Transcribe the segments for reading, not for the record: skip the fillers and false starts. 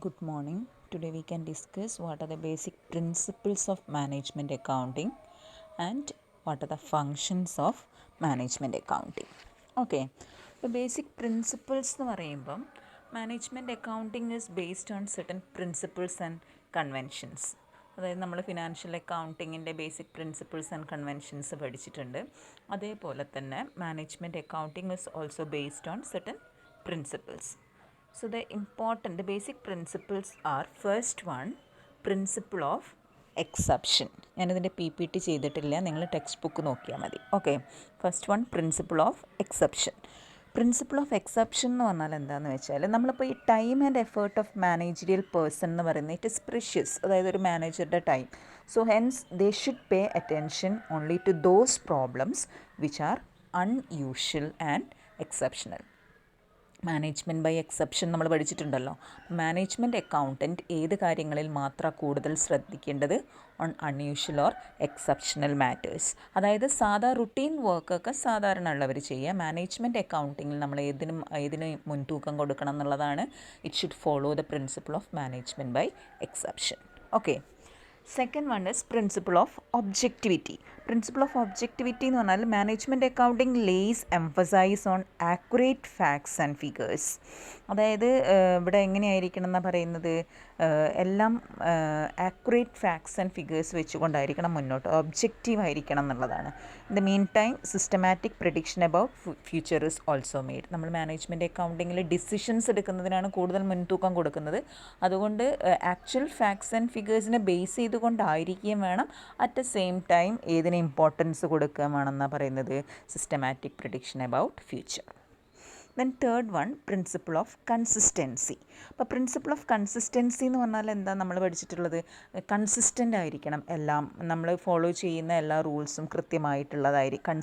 Good morning. Today we can discuss what are the basic principles of management accounting and what are the functions of management accounting. Okay. The basic principles എന്ന് പറയുമ്പം management accounting is based on certain principles and conventions. അതായത് നമ്മൾ financial അക്കൗണ്ടിങ്ങിൻ്റെ basic principles and conventions പഠിച്ചിട്ടുണ്ട്. അതേപോലെ തന്നെ management accounting is also based on certain principles. So the basic principles are, first one, principle of exception. ഞാനിതിൻ്റെ PPT ചെയ്തിട്ടില്ല, നിങ്ങൾ text book നോക്കിയാൽ മതി. Okay, first one principle of exception. Principle of exception എന്ന് പറഞ്ഞാൽ എന്താണെന്ന് വെച്ചാൽ, നമ്മളിപ്പോൾ ഈ time and effort of managerial person എന്ന് പറയുന്നത് ഇറ്റ് ഇസ് പ്രിഷ്യസ്, അതായത് ഒരു മാനേജറുടെ time. So hence they should pay attention only to those problems which are unusual and exceptional. Management by exception നമ്മൾ പഠിച്ചിട്ടുണ്ടല്ലോ. മാനേജ്മെൻറ്റ് അക്കൗണ്ടൻറ്റ് ഏത് കാര്യങ്ങളിൽ മാത്രം കൂടുതൽ ശ്രദ്ധിക്കേണ്ടത്? On unusual or exceptional matters. അതായത് സാധാ റുട്ടീൻ വർക്കൊക്കെ സാധാരണ ഉള്ളവർ ചെയ്യുക. മാനേജ്മെൻറ്റ് അക്കൗണ്ടിങ്ങിൽ നമ്മൾ ഏതിന് മുൻതൂക്കം കൊടുക്കണം എന്നുള്ളതാണ്. It should follow the principle of management by exception. Okay, second one is principle of objectivity. Principle of objectivity എന്ന് പറഞ്ഞാൽ management accounting lays emphasise on accurate facts and figures. അതായത് ഇവിടെ എങ്ങനെയായിരിക്കണം എന്നാണ് പറയുന്നത്, എല്ലാം ആക്യുറേറ്റ് ഫാക്ട്സ് ആൻഡ് ഫിഗേഴ്സ് വെച്ചുകൊണ്ടായിരിക്കണം മുന്നോട്ട്, ഒബ്ജക്റ്റീവ് ആയിരിക്കണം എന്നുള്ളതാണ്. In the mean time systematic prediction about future is also made. നമ്മൾ മാനേജ്മെൻറ്റ് അക്കൗണ്ടിങ്ങിൽ ഡിസിഷൻസ് എടുക്കുന്നതിനാണ് കൂടുതൽ മുൻതൂക്കം കൊടുക്കുന്നത്. അതുകൊണ്ട് ആക്ച്വൽ ഫാക്ട്സ് ആൻഡ് ഫിഗേഴ്സിനെ ബേസ് ചെയ്തുകൊണ്ടായിരിക്കുകയും വേണം അറ്റ് ദ സെയിം ടൈം ഏതിന് ഇമ്പോർട്ടൻസ് കൊടുക്കുകയും വേണമെന്നാണ് പറയുന്നത്, systematic prediction about future. Then third one, principle of consistency. അപ്പോൾ പ്രിൻസിപ്പിൾ ഓഫ് കൺസിസ്റ്റൻസി എന്ന് പറഞ്ഞാൽ എന്താ നമ്മൾ പഠിച്ചിട്ടുള്ളത്? കൺസിസ്റ്റൻ്റ് ആയിരിക്കണം, എല്ലാം നമ്മൾ ഫോളോ ചെയ്യുന്ന എല്ലാ റൂൾസും കൃത്യമായിട്ടുള്ളതായിരിക്കും.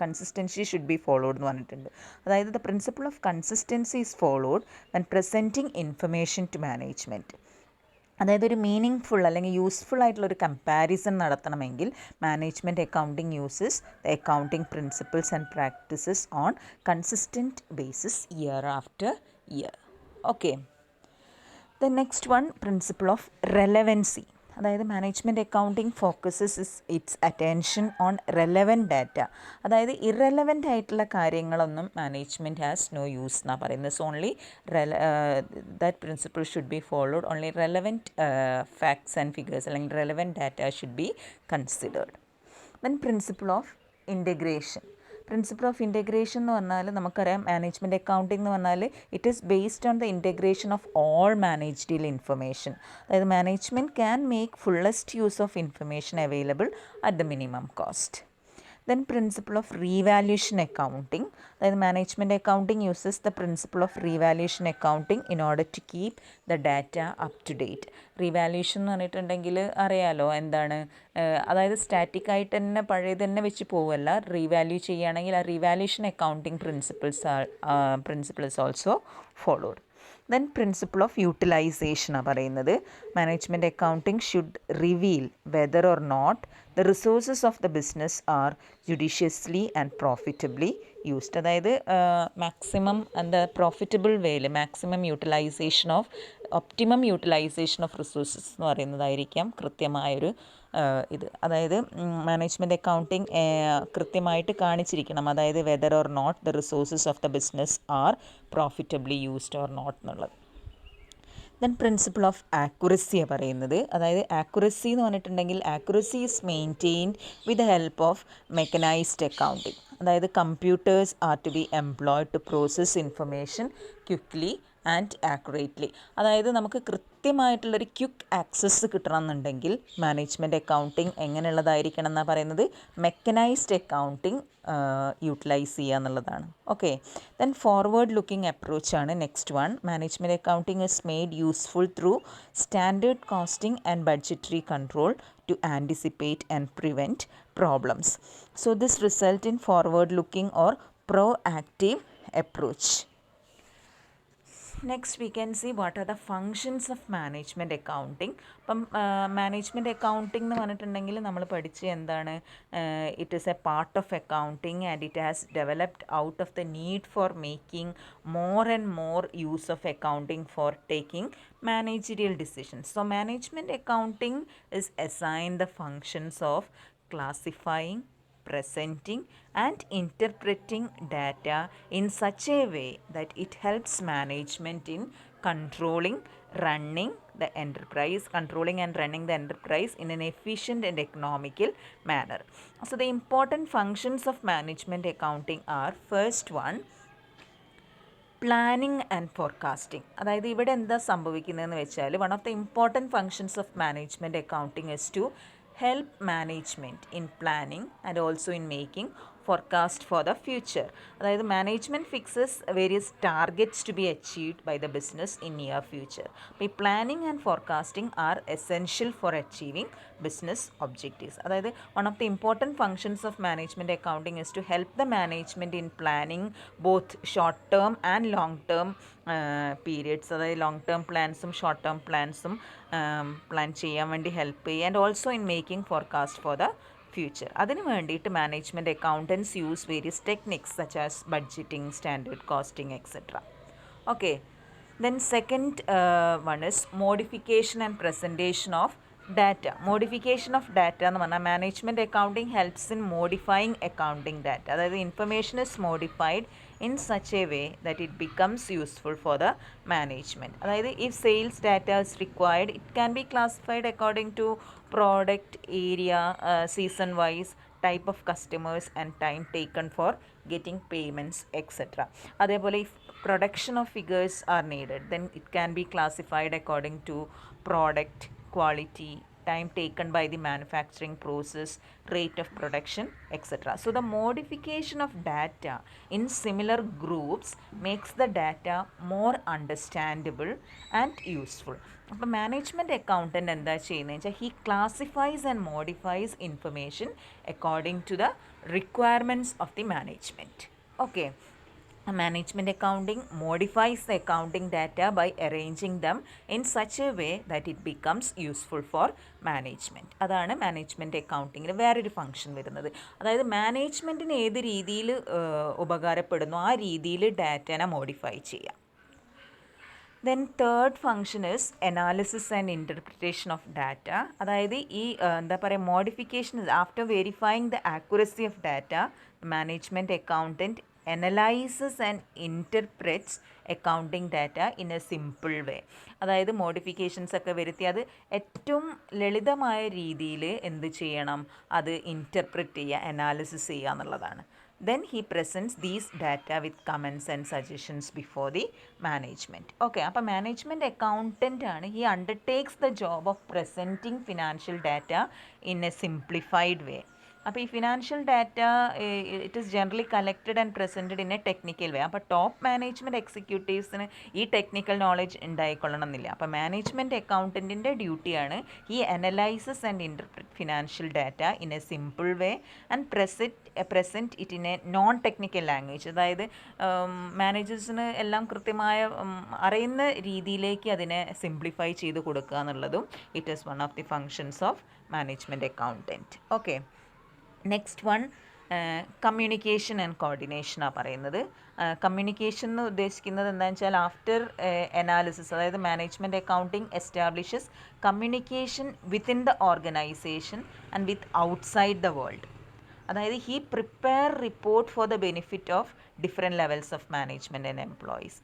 കൺസിസ്റ്റൻസി ഷുഡ് ബി ഫോളോഡ് എന്ന് പറഞ്ഞിട്ടുണ്ട്. അതായത് the principle of consistency is followed when presenting information to management. അതായത് ഒരു മീനിങ് ഫുൾ അല്ലെങ്കിൽ യൂസ്ഫുൾ ആയിട്ടുള്ളൊരു കമ്പാരിസൺ നടത്തണമെങ്കിൽ management accounting uses the accounting principles and practices on consistent basis year after year. Okay, the next one, principle of relevancy. അതായത് management accounting focuses its attention on relevant data. അതായത് irrelevant ആയിട്ടുള്ള കാര്യങ്ങളൊന്നും management has no use എന്നാണ് പറയുന്നത്. So only that principle should be followed. Only relevant facts and figures അല്ലെങ്കിൽ relevant data should be considered. Then principle of integration. Principle of integration എന്ന് പറഞ്ഞാൽ നമുക്കറിയാം, management accounting എന്ന് പറഞ്ഞാൽ it is based on the integration of all managerial information. അതായത് management can make fullest use of information available at the minimum cost. Then principle of revaluation accounting. അതായത് management accounting uses the principle of revaluation accounting in order to keep the data up to date. Revaluation എന്ന് പറഞ്ഞിട്ടുണ്ടെങ്കിൽ അറിയാലോ എന്താണ്, അതായത് static ആയിട്ട് തന്നെ പഴയത് തന്നെ വെച്ച് പോവല്ല. റീവാല്യൂ ചെയ്യുകയാണെങ്കിൽ ആ revaluation accounting principles also followed. Then principle of യൂട്ടിലൈസേഷനാണ് പറയുന്നത്. Management accounting should reveal whether or not the resources of the business are judiciously and profitably used. അതായത് മാക്സിമം എന്താ പ്രോഫിറ്റബിൾ വേയിൽ maximum utilization of optimum utilization of resources എന്ന് പറയുന്നതായിരിക്കാം കൃത്യമായൊരു ഇത്. അതായത് മാനേജ്മെൻറ്റ് അക്കൗണ്ടിങ് കൃത്യമായിട്ട് കാണിച്ചിരിക്കണം, അതായത് whether or not the resources of the business are profitably used or not എന്നുള്ളത്. ദെൻ പ്രിൻസിപ്പിൾ ഓഫ് ആക്യുറസിയാണ് പറയുന്നത്. അതായത് ആക്യുറസി എന്ന് പറഞ്ഞിട്ടുണ്ടെങ്കിൽ accuracy is maintained with the help of mechanised accounting. അതായത് computers are to be employed to process information quickly and accurately. അതായത് നമുക്ക് കൃത്യമായിട്ടുള്ളൊരു ക്വിക്ക് ആക്സസ് കിട്ടണമെന്നുണ്ടെങ്കിൽ മാനേജ്മെൻറ്റ് അക്കൗണ്ടിങ് എങ്ങനെയുള്ളതായിരിക്കണം എന്നാണ് പറയുന്നത്, മെക്കനൈസ്ഡ് അക്കൗണ്ടിങ് യൂട്ടിലൈസ് ചെയ്യുക എന്നുള്ളതാണ്. ഓക്കെ, ദെൻ ഫോർവേഡ് ലുക്കിംഗ് അപ്രോച്ചാണ് next one. Management accounting is made useful through standard costing and budgetary control to anticipate and prevent problems. So this result in forward looking or proactive approach. next we can see what are the functions of management accounting. അപ്പം management accounting എന്ന് പറഞ്ഞിട്ടുണ്ടെങ്കിൽ നമ്മൾ പഠിച്ച് എന്താണ്, it is A part of accounting and it has developed out of the need for making more and more use of accounting for taking managerial decisions. So management accounting is assigned the functions of classifying, presenting and interpreting data in such a way that it helps management in controlling and running the enterprise in an efficient and economical manner. So the important functions of management accounting are, first one, planning and forecasting. അതായത് ഇവിടെ എന്താ സംഭവിക്കുന്നതെന്ന് വെച്ചാൽ, one of the important functions of management accounting is to help management in planning and also in making forecast for the future. അതായത് management fixes various targets to be achieved by the business in near future. അപ്പോൾ ഈ planning and forecasting are essential for achieving business objectives. അതായത് one of the important functions of management accounting is to help the management in planning both short term and long term periods. അതായത് long term പ്ലാൻസും short term പ്ലാൻസും plan ചെയ്യാൻ വേണ്ടി help ചെയ്യുക, and also in making forecast for the future. അതിന് വേണ്ടിയിട്ട് management accountants use various techniques such as budgeting, standard costing etcetera. Okay, then second one is modification and presentation of data. Modification of data എന്ന് പറഞ്ഞാൽ management accounting helps in modifying accounting data. അതായത് information is modified in such a way that it becomes useful for the management. അതായത് if sales data is required, it can be classified according to product, area, season wise, type of customers and time taken for getting payments etc. അതേപോലെ if production of figures are needed, then it can be classified according to product, quality, time taken by the manufacturing process, rate of production etc. So the modification of data in similar groups makes the data more understandable and useful. അപ്പോൾ management accountant എന്താ ചെയ്യുന്നത് വെച്ചാൽ he classifies and modifies information according to the requirements of the management. Okay, management accounting modifies the accounting data by arranging them in such a way that it becomes useful for management. അതാണ് management അക്കൗണ്ടിങ്ങിന് വേറൊരു function വരുന്നത്. അതായത് മാനേജ്മെൻറ്റിന് ഏത് രീതിയിൽ ഉപകാരപ്പെടുന്നു ആ രീതിയിൽ ഡാറ്റനെ modify ചെയ്യാം. Then third function is analysis and interpretation of data. അതായത് ഈ എന്താ പറയുക, modification after verifying the accuracy of data, management accountant analyzes and interprets accounting data in a simple way. അതായത് മോഡിഫിക്കേഷൻസ് ഒക്കെ വരുത്തി അത് ഏറ്റവും ലളിതമായ രീതിയിൽ എന്ത് ചെയ്യണം, അത് ഇൻ്റർപ്രറ്റ് ചെയ്യുക, അനാലിസിസ് ചെയ്യുക എന്നുള്ളതാണ്. Then he presents these data with comments and suggestions before the management. Okay, അപ്പോൾ മാനേജ്മെൻറ്റ് അക്കൗണ്ടൻ്റ് ആണ്. He undertakes the job of presenting financial data in a simplified way. അപ്പോൾ ഈ financial data it is generally collected and presented in a technical way. അപ്പോൾ top management എക്സിക്യൂട്ടീവ്സിന് ഈ technical knowledge ഉണ്ടായിക്കൊള്ളണം എന്നില്ല. അപ്പോൾ management അക്കൗണ്ടൻറ്റിൻ്റെ ഡ്യൂട്ടിയാണ് ഈ analyses and interpret financial data in A simple way and present it in A non technical language. അതായത് മാനേജേഴ്സിന് എല്ലാം കൃത്യമായ അറിയുന്ന രീതിയിലേക്ക് അതിനെ സിംപ്ലിഫൈ ചെയ്ത് കൊടുക്കുക എന്നുള്ളതും it is one of the functions of management accountant. Okay, next one communication and കോർഡിനേഷനാണ് പറയുന്നത്. കമ്മ്യൂണിക്കേഷൻ എന്ന് ഉദ്ദേശിക്കുന്നത് എന്താണെന്ന് വെച്ചാൽ ആഫ്റ്റർ അനാലിസിസ്, അതായത് management accounting establishes communication within the organisation and with outside the world. അതായത് he prepare report for the benefit of different levels of management and employees.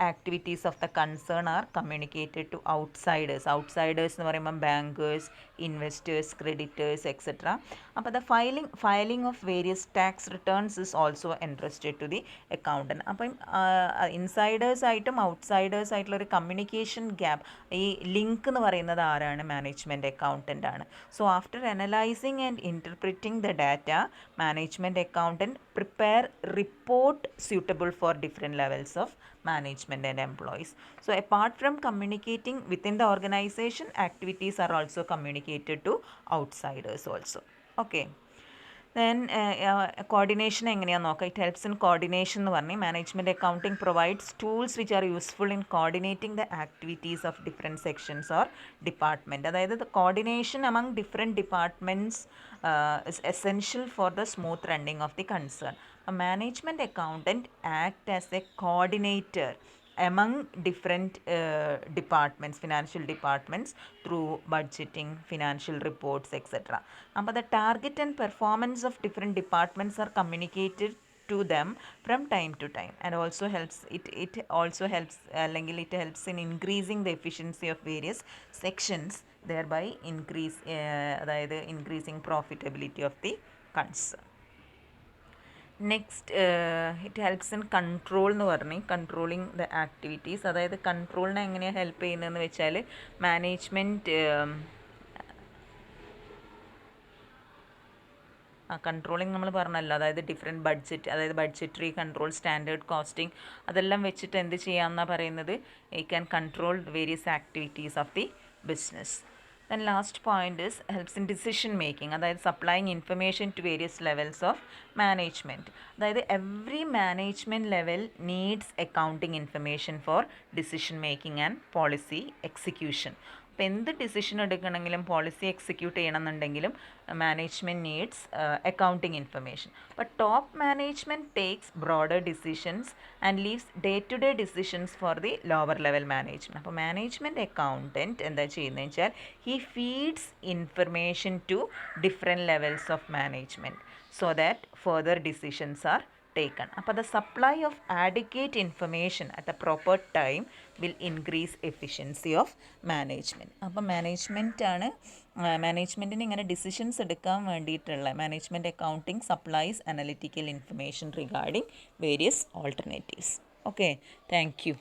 Activities of the concern are communicated to outsiders. Outsiders എന്ന് പറയുമ്പോൾ bankers, investors, creditors etcetera. അപ്പോൾ the filing of various tax returns is also entrusted to the accountant. അപ്പം ഇൻസൈഡേഴ്സായിട്ടും ഔട്ട്സൈഡേഴ്സായിട്ടുള്ള ഒരു communication gap, ഈ link എന്ന് പറയുന്നത് ആരാണ്? മാനേജ്മെൻറ്റ് അക്കൗണ്ടൻ്റ് ആണ്. So after analysing and interpreting the data, management accountant prepare report suitable for different levels of management and employees. So apart from communicating within the organization, activities are also communicated to outsiders also. Okay, then coordination എങ്ങനെയാണെന്ന് നോക്കാം. It helps in coordination എന്ന് പറഞ്ഞ് management accounting provides tools which are useful in coordinating the activities of different sections or department. അതായത് coordination among different departments is essential for the smooth running of the concern. A management accountant act as a coordinator among different departments, financial departments, through budgeting, financial reports, etc. But the target and performance of different departments are communicated to them from time to time, and also helps it also helps it helps in increasing the efficiency of various sections, thereby increasing profitability of the concern. Next it helps in control എന്ന് പറഞ്ഞ് controlling the activities. അതായത് കൺട്രോളിനെ എങ്ങനെയാണ് help ചെയ്യുന്നതെന്ന് വെച്ചാൽ management controlling നമ്മൾ പറഞ്ഞല്ലോ, അതായത് different budget, അതായത് ബഡ്ജറ്ററി കൺട്രോൾ, സ്റ്റാൻഡേർഡ് കോസ്റ്റിംഗ്, അതെല്ലാം വെച്ചിട്ട് എന്ത് ചെയ്യാമെന്നാണ് പറയുന്നത്, you can control various activities of the business. Then last point is helps in decision making, അതായത് supplying information to various levels of management. അതായത് every management level needs accounting information for decision making and policy execution. അപ്പോൾ എന്ത് decision എടുക്കണമെങ്കിലും policy execute ചെയ്യണമെന്നുണ്ടെങ്കിലും management needs accounting information. But top management takes broader decisions and leaves day to day decisions for the lower level management. അപ്പോൾ management accountant എന്താ ചെയ്യുന്നത് വെച്ചാൽ he feeds information to different levels of management so that further decisions are taken. അപ്പോൾ the supply of adequate information at the proper time will increase efficiency of management. അപ്പോൾ മാനേജ്മെൻറ്റിന് ഇങ്ങനെ decisions എടുക്കാൻ വേണ്ടിയിട്ടുള്ള management accounting supplies analytical information regarding various alternatives. Okay, thank you.